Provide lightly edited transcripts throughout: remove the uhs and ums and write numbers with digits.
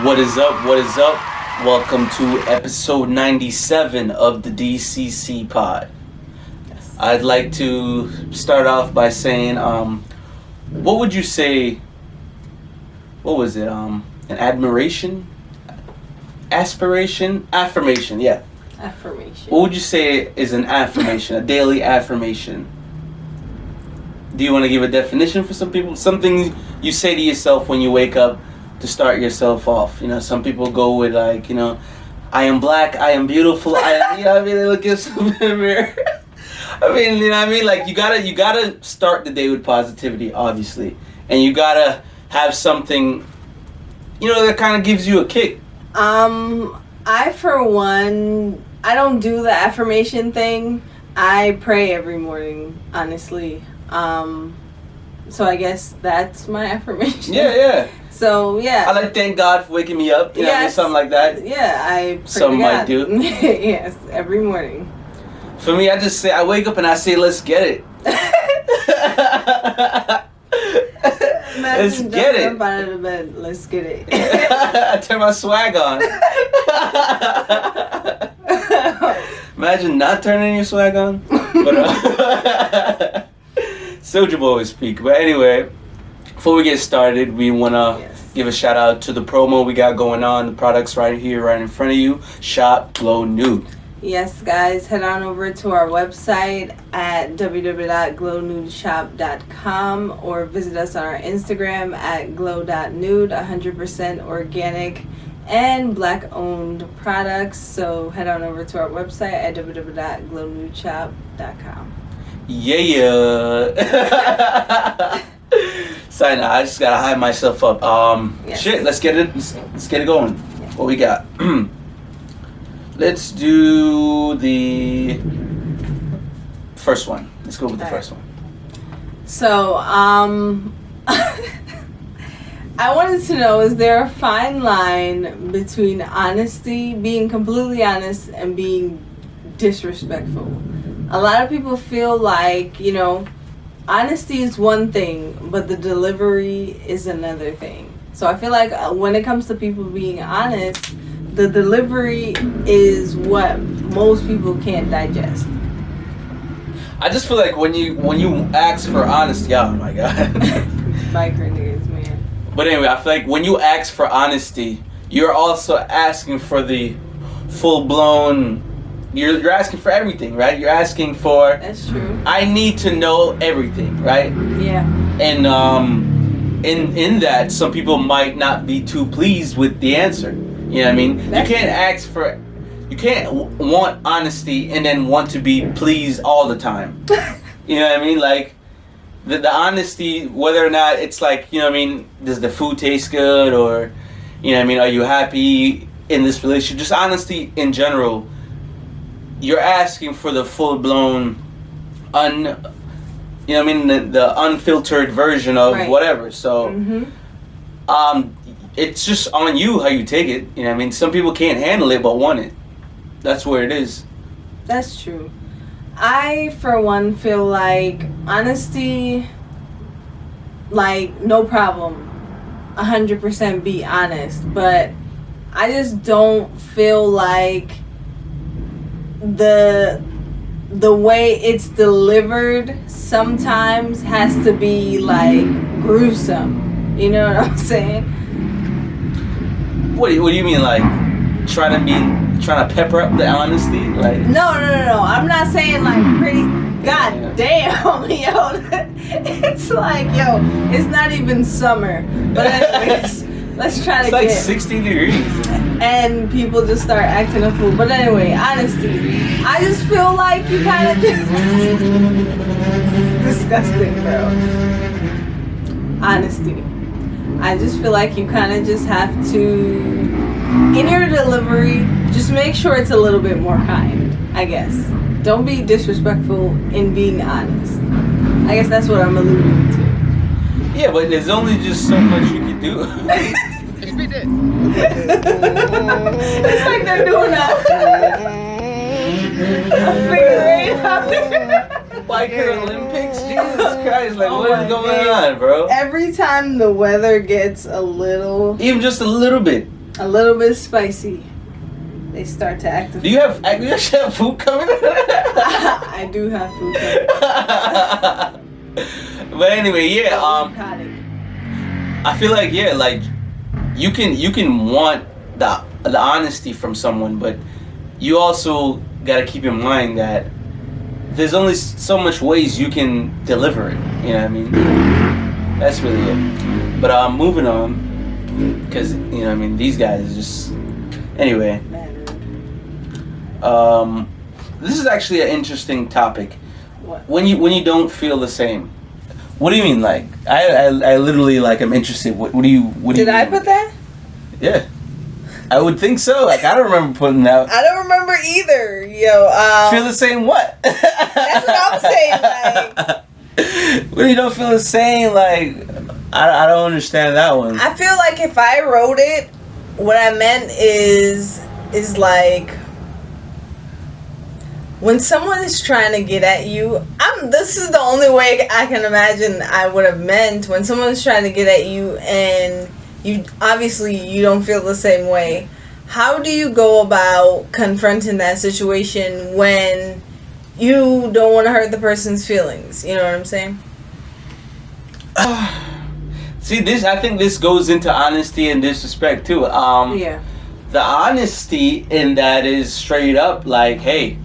What is up? What is up? Welcome to episode 97 of the DCC pod. Yes. I'd like to start off by saying, what would you say, what was it, an admiration? Aspiration? Affirmation, yeah. Affirmation. What would you say is an affirmation, a daily affirmation? Do you want to give a definition for some people? Something you say to yourself when you wake up to start yourself off. You know, some people go with like, you know, I am black, I am beautiful, you know what I mean? They look at something in the mirror. I mean, you know what I mean? Like, you gotta start the day with positivity, obviously. And you gotta have something, you know, that kind of gives you a kick. I, for one, I don't do the affirmation thing. I pray every morning, honestly. So I guess that's my affirmation. Yeah. So, yeah. I like thank God for waking me up. You know what I mean? Something like that. Yeah, I pray Some to might God. do. Yes, every morning. For me, I just say, I wake up and I say, let's get it. Let's get it. Jump out of the bed. Let's get it. I turn my swag on. Imagine not turning your swag on. But, Soldier Boy speak. But anyway, before we get started, we want to give a shout out to the promo we got going on. The products right here, right in front of you. Shop Glow Nude. Yes, guys, head on over to our website at www.glownudeshop.com or visit us on our Instagram at glow.nude, 100% organic and black-owned products. So head on over to our website at www.glownudeshop.com. Yeah. Sorry, I just gotta hype myself up. Shit, let's get it. Let's get it going. What we got? Let's do the first one. Let's go with the first one. So, I wanted to know, is there a fine line between honesty, being completely honest, and being disrespectful? A lot of people feel like, you know, honesty is one thing, but the delivery is another thing. So I feel like when it comes to people being honest, the delivery is what most people can't digest. I just feel like when you ask for honesty, oh my god. Biker niggas, man. But anyway, I feel like when you ask for honesty, you're also asking for the full-blown. You're asking for everything, right? You're asking for. That's true. I need to know everything, right? Yeah. And in that, some people might not be too pleased with the answer. You know what I mean? That's You can't want honesty and then want to be pleased all the time. You know what I mean? Like the honesty, whether or not it's like, you know what I mean, does the food taste good, or, you know what I mean, are you happy in this relationship? Just honesty in general. You're asking for the full-blown, you know what I mean, the unfiltered version of whatever. So, it's just on you how you take it. You know what I mean? Some people can't handle it but want it. That's where it is. That's true. I, for one, feel like honesty, like, no problem. 100% be honest. But I just don't feel like the way it's delivered sometimes has to be like gruesome. You know what I'm saying? What do you mean, like trying to pepper up the honesty? Like No. I'm not saying like pretty. God damn, yo. It's like, yo, it's not even summer. But anyways, let's try to get. It's like 60 degrees. And people just start acting a fool. But anyway, honesty. I just feel like you kind of just disgusting, bro. Honesty. I just feel like you kind of just have to, in your delivery, just make sure it's a little bit more kind, I guess. Don't be disrespectful in being honest. I guess that's what I'm alluding to. Yeah, but there's only just so much you can do. It's like they're doing a figure eight out there. Biker Olympics? Jesus Christ, like what is going on, bro? Every time the weather gets a little... Even just a little bit. A little bit spicy. They start to act. Do you actually have food coming? I do have food coming. But anyway, yeah. I feel like like you can want the honesty from someone, but you also gotta keep in mind that there's only so much ways you can deliver it. You know what I mean? That's really it. But moving on, because you know what I mean, these guys just anyway. This is actually an interesting topic. What? When you don't feel the same. What do you mean? Like I literally like I'm interested. What do you? Did I put that? Yeah, I would think so. Like I don't remember putting that. I don't remember either. Yo, feel the same? What? That's what I'm saying. Like, when you don't feel the same, like I don't understand that one. I feel like if I wrote it, what I meant is like. When someone is trying to get at you, this is the only way I can imagine I would have meant. When someone is trying to get at you and you don't feel the same way, how do you go about confronting that situation when you don't want to hurt the person's feelings? You know what I'm saying? See, I think this goes into honesty and disrespect too. Yeah. The honesty in that is straight up like, hey,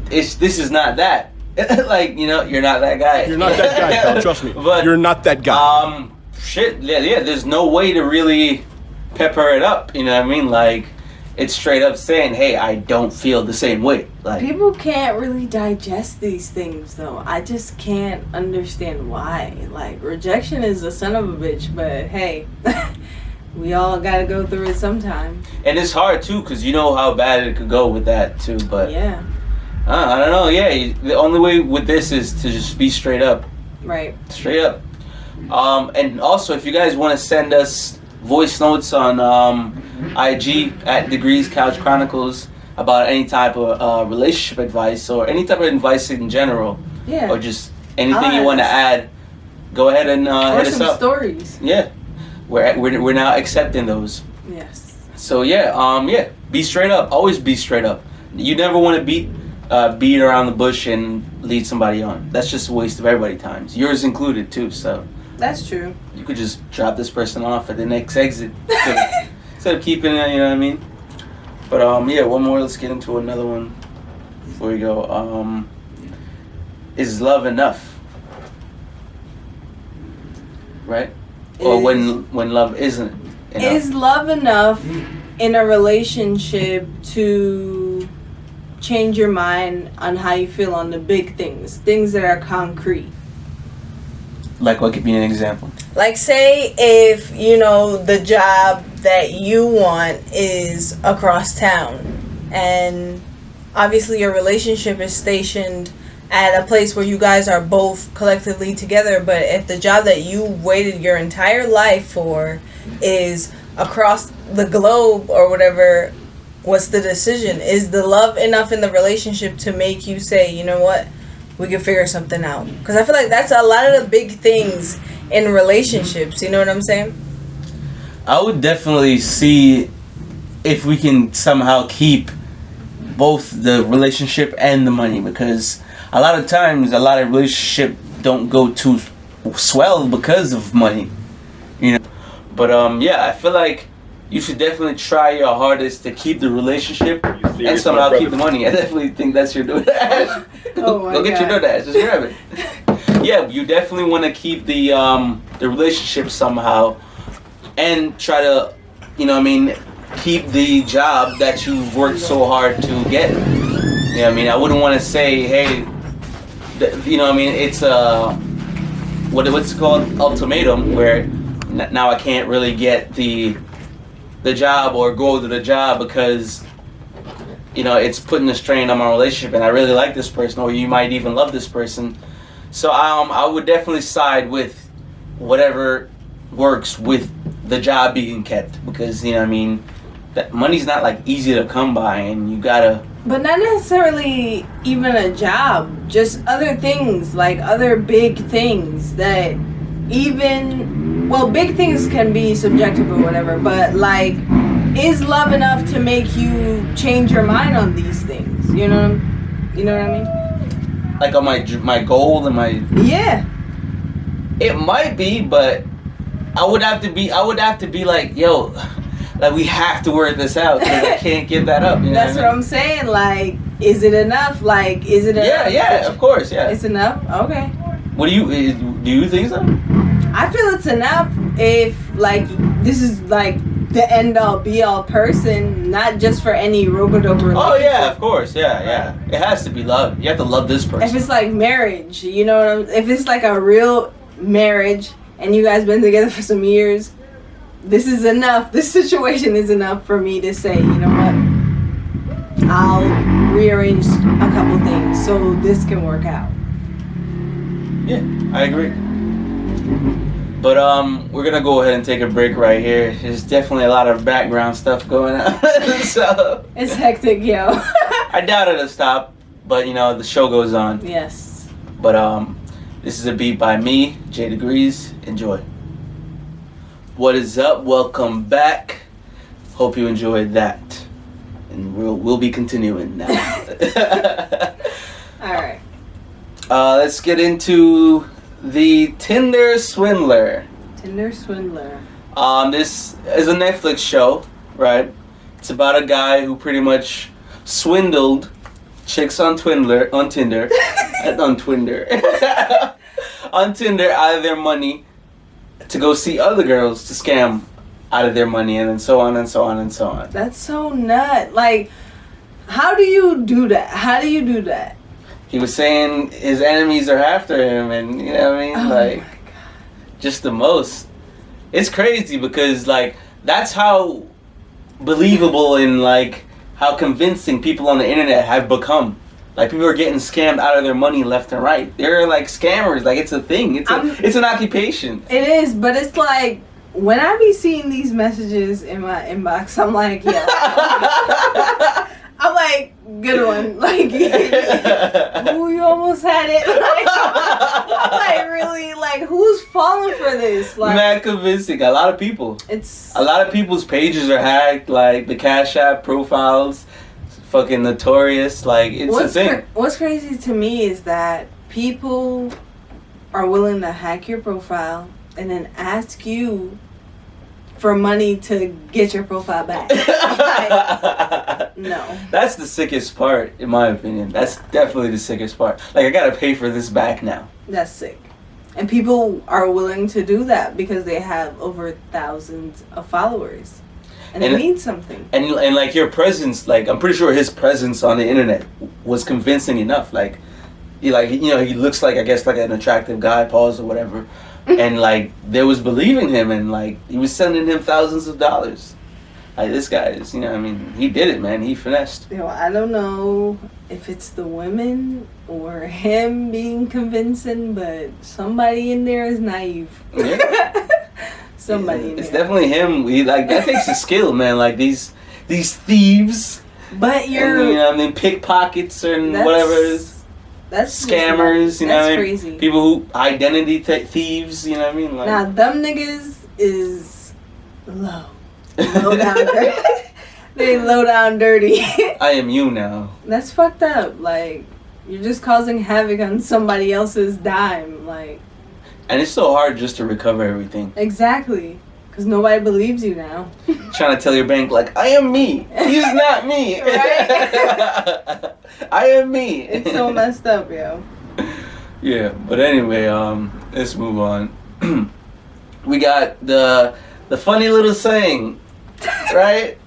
this is not that. Like, you know, you're not that guy. You're not that guy, pal. Trust me. But, you're not that guy. Shit, yeah. There's no way to really pepper it up. You know what I mean? Like, it's straight up saying, hey, I don't feel the same way. Like, people can't really digest these things, though. I just can't understand why. Like, rejection is a son of a bitch, but hey, we all gotta go through it sometime. And it's hard too, because you know how bad it could go with that too. But yeah, I don't know. Yeah, the only way with this is to just be straight up. Right. Straight up. And also, if you guys want to send us voice notes on IG at degreescouchchronicles about any type of relationship advice or any type of advice in general, yeah, or just anything you want to add, go ahead and hit us up. Stories. Yeah, we're now accepting those. Yes. So yeah, be straight up. Always be straight up. You never want to beat around the bush and lead somebody on. That's just a waste of everybody's time, yours included too. So that's true. you could just drop this person off at the next exit instead of keeping it. You know what I mean? But yeah, one more. Let's get into another one before we go. Is love enough? Right? Or when love isn't enough? Is love enough in a relationship to change your mind on how you feel on the big things that are concrete? Like what? Give me an example. Like, say if, the job that you want is across town, and obviously your relationship is stationed at a place where you guys are both collectively together, but if the job that you waited your entire life for is across the globe or whatever, what's the decision? Is the love enough in the relationship to make you say, you know what, we can figure something out? Because I feel like that's a lot of the big things in relationships. You know what I'm saying? I would definitely see if we can somehow keep both the relationship and the money, because a lot of times a lot of relationships don't go too swell because of money, But yeah, I feel like you should definitely try your hardest to keep the relationship and somehow keep the money. I definitely think that's your DoorDash. Go get your DoorDash. Just grab it. Yeah, you definitely want to keep the relationship somehow and try to, keep the job that you've worked so hard to get. I wouldn't want to say, hey, it's a what's it called, ultimatum, where now I can't really get the job or go to the job because it's putting a strain on my relationship and I really like this person, or you might even love this person. So I would definitely side with whatever works with the job being kept, because that money's not like easy to come by, and you gotta. But not necessarily even a job, just other things, like other big things that big things can be subjective or whatever, but like is love enough to make you change your mind on these things? You know what I mean? Like on my goal and my... Yeah. It might be, but I would have to be like, yo, like we have to work this out because I can't give that up. You know That's what I'm saying. Like, is it enough? Like, is it enough? Yeah, of course, yeah. It's enough? Okay. What do you think so? I feel it's enough if, like, this is, like, the end-all, be-all person, not just for any rope-a-dope relationship. Oh, yeah, of course, yeah. It has to be love. You have to love this person. If it's, like, marriage, you know what I'm... If it's, like, a real marriage and you guys been together for some years, this is enough. This situation is enough for me to say, you know what? I'll rearrange a couple things so this can work out. Yeah, I agree. But we're gonna go ahead and take a break right here. There's definitely a lot of background stuff going on. So it's hectic, yo. I doubt it'll stop, but you know the show goes on. Yes. But this is a beat by me, J Degrees. Enjoy. What is up? Welcome back. Hope you enjoyed that, and we'll be continuing now. All right. Let's get into the Tinder Swindler. Tinder Swindler. This is a Netflix show, right? It's about a guy who pretty much swindled chicks on Tinder, on Tinder out of their money to go see other girls to scam out of their money, and then so on and so on and so on. That's so nut. Like, how do you do that? How do you do that? He was saying his enemies are after him, and you know what I mean? Oh like, my God. just the most. It's crazy because, like, that's how believable and, like, how convincing people on the internet have become. Like, people are getting scammed out of their money left and right. They're, like, scammers. Like, it's a thing. It's an occupation. It is, but it's like, when I be seeing these messages in my inbox, I'm like, yeah. I'm like, good one. Like, ooh, you almost had it. Like, really, like, who's falling for this? Like, mad convincing. A lot of people. A lot of people's pages are hacked. Like, the Cash App profiles, fucking notorious. Like, it's a thing. What's crazy to me is that people are willing to hack your profile and then ask you for money to get your profile back. Like, no. That's the sickest part, in my opinion. That's definitely the sickest part. Like, I gotta pay for this back now. That's sick. And people are willing to do that because they have over thousands of followers. And it means something. And like, your presence, like, I'm pretty sure his presence on the internet was convincing enough. Like, he looks like, I guess, like an attractive guy, pause or whatever. And, like, they was believing him, and, like, he was sending him thousands of dollars. Like, this guy is, you know, I mean, he did it, man. He finessed. You know, I don't know if it's the women or him being convincing, but somebody in there is naive. Yeah. Somebody in it's there. definitely him. That takes a skill, man. Like, these thieves. But you're... And, you know, I mean, pickpockets and whatever it is. That's scammers, you know what I mean? Crazy. People who identity thieves, you know what I mean? Like, now, them niggas is low down dirty. They low down dirty. I am you now. That's fucked up. Like, you're just causing havoc on somebody else's dime. Like, and it's so hard just to recover everything. Exactly. Because nobody believes you now. Trying to tell your bank, like, I am me. He's not me. Right? I am me. It's so messed up, yo. Yeah, but anyway, let's move on. We got the funny little saying, right?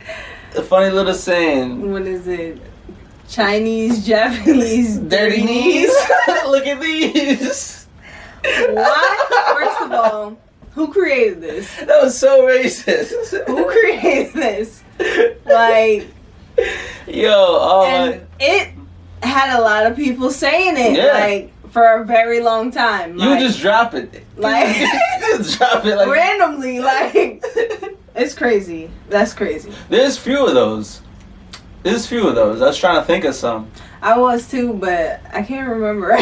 The funny little saying. What is it? Chinese, Japanese, dirty knees? Look at these. Why? First of all, who created this? That was so racist. Who created this? Like, yo, it had a lot of people saying it, yeah. like, for a very long time. You like, just drop it. Like, just drop it like randomly, like, it's crazy. That's crazy. There's few of those. I was trying to think of some. I was too, but I can't remember.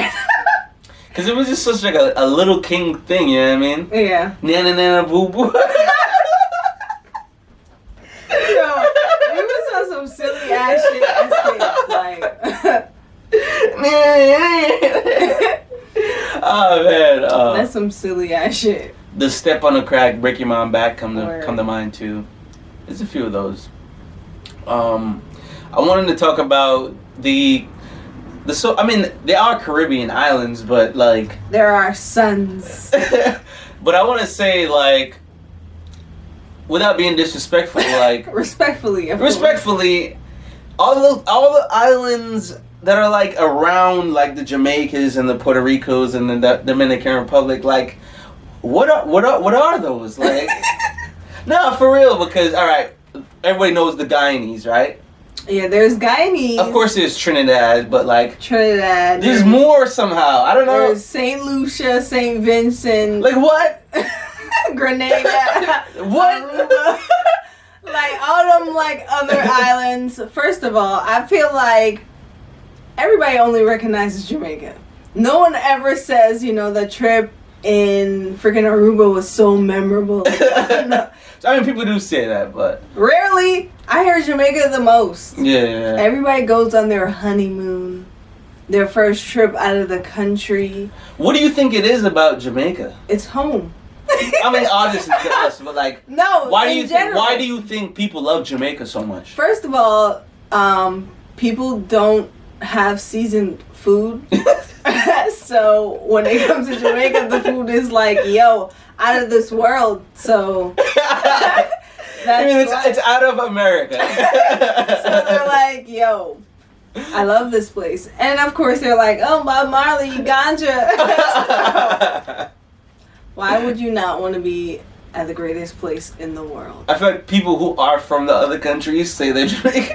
Because it was just such like a little king thing, you know what I mean? Yeah. Nana nana boo boo. Yo, was some silly ass shit as kids. Like, oh man, that's some silly ass shit. The step on a crack, break your mom back come to mind too. There's a few of those. I wanted to talk about they are Caribbean islands, but like there are sons. But I want to say, like, without being disrespectful, like respectfully, all the islands that are like around like the Jamaicas and the Puerto Ricos and the Dominican Republic, like what are those? Like no, for real, because all right, everybody knows the Guyanese, right? Yeah, there's Guyanese. Of course there's Trinidad, but like Trinidad. There's more somehow. I don't know. There's St. Lucia, St. Vincent. Like what? Grenada. What? Aruba. Like all them like other islands. First of all, I feel like everybody only recognizes Jamaica. No one ever says, the trip in freaking Aruba was so memorable. No. I mean, people do say that, but rarely. I hear Jamaica the most. Yeah. Everybody goes on their honeymoon, their first trip out of the country. What do you think it is about Jamaica? It's home. I mean, obviously to us, but like, no. Why do you think people love Jamaica so much? First of all, people don't have seasoned food, so when it comes to Jamaica, the food is like, out of this world. So I mean, it's out of America. So they're like, I love this place, and of course they're like, oh, Bob Marley, ganja. Why would you not want to be at the greatest place in the world? I feel like people who are from the other countries say they're Jamaican.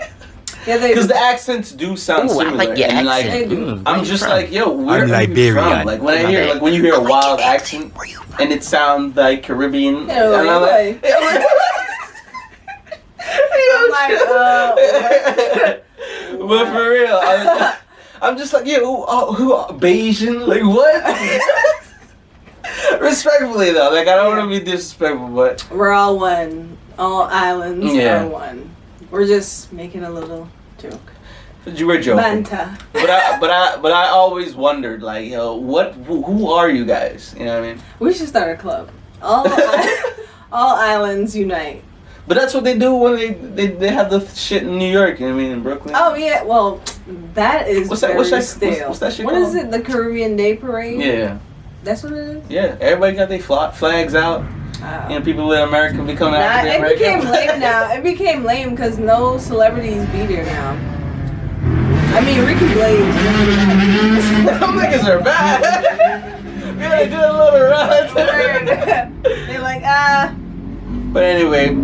Yeah, because the accents do sound similar. I like your and accent. I'm just like, where I'm are Liberian. you from? Like when when you hear a wild accent and it sounds like Caribbean, and I'm like, but for real, I'm just like, who Bayesian? Like what? Respectfully though, like I don't want to be disrespectful, but we're all one. All islands are one. We're just making a little joke. You were joking. Banta. But I always wondered, like, who are you guys? You know what I mean? We should start a club. All islands unite. But that's what they do when they have the shit in New York. You know what I mean? In Brooklyn. Oh yeah, well, that is what's stale. that shit What called? is it? The Caribbean Day Parade? Yeah. That's what it is? Yeah, everybody got their flags out. People with America be coming out. It became lame now. It became lame because no celebrities be there now. I mean, Ricky Blaze. Them niggas are bad. We gotta do a little run. They're like, But anyway.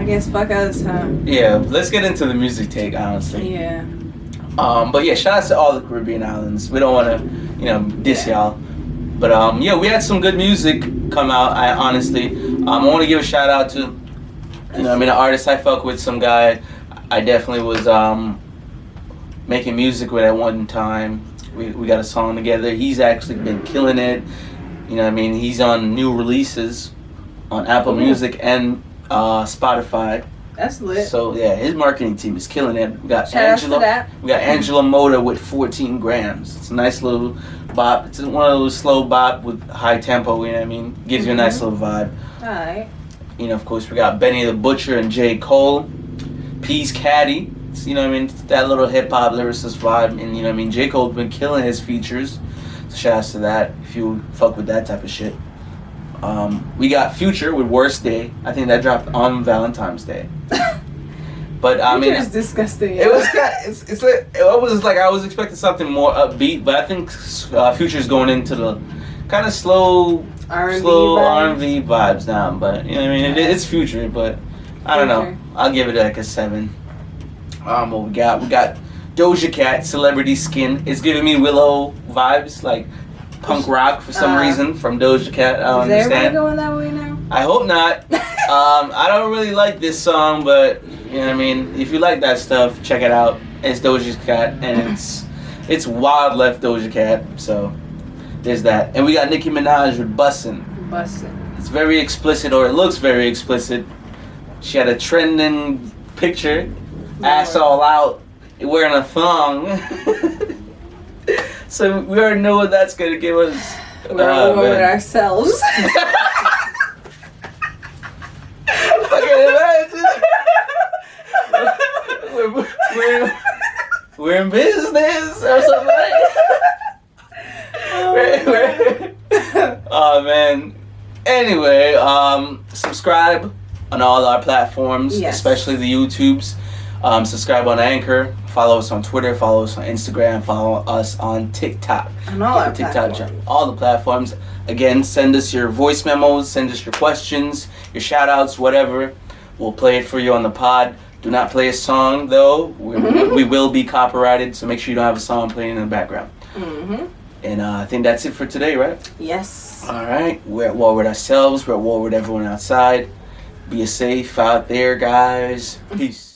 I guess fuck us, huh? Yeah, let's get into the music take, honestly. Yeah. But yeah, shout out to all the Caribbean islands. We don't want to, diss y'all. But we had some good music come out. I honestly, I want to give a shout out to, an artist I fuck with, some guy I definitely was making music with at one time. We got a song together. He's actually been killing it. He's on new releases on Apple Music and Spotify. That's lit. So yeah, his marketing team is killing it. We got Shout out to that. We got Angelo Mota with 14 grams. It's a nice little bop. It's one of those slow bop with high tempo. You know what I mean? Gives you a nice little vibe. All right. Of course, we got Benny the Butcher and J.Cole. P's Caddy. It's, that little hip hop lyricist vibe. And J.Cole's been killing his features. So shout outs to that if you fuck with that type of shit. We got Future with Worst Day. I think that dropped on Valentine's Day. But I mean, it's disgusting. It was I was expecting something more upbeat, but I think Future's going into the kind of slow R&B vibes now. But it's Future, but I don't know. I'll give it like a 7. What we got? We got Doja Cat, Celebrity Skin. It's giving me Willow vibes, like punk rock for some reason from Doja Cat. I don't understand. Is everybody going that way now? I hope not. I don't really like this song, but if you like that stuff, check it out. It's Doja Cat, and it's wild left Doja Cat. So there's that. And we got Nicki Minaj with Bussin. It's very explicit, or it looks very explicit. She had a trending picture ass all out, wearing a thong. So we already know what that's gonna give us. We're all over ourselves. Fucking imagine. We're in business or something. Oh man. Anyway, subscribe on all our platforms, yes. especially the YouTubes. Subscribe on Anchor. Follow us on Twitter. Follow us on Instagram. Follow us on TikTok. On all our platforms. All the platforms. Again, send us your voice memos. Send us your questions, your shout outs, whatever. We'll play it for you on the pod. Do not play a song, though. We will be copyrighted, so make sure you don't have a song playing in the background. Mm-hmm. And I think that's it for today, right? Yes. All right. We're at war with ourselves. We're at war with everyone outside. Be safe out there, guys. Peace.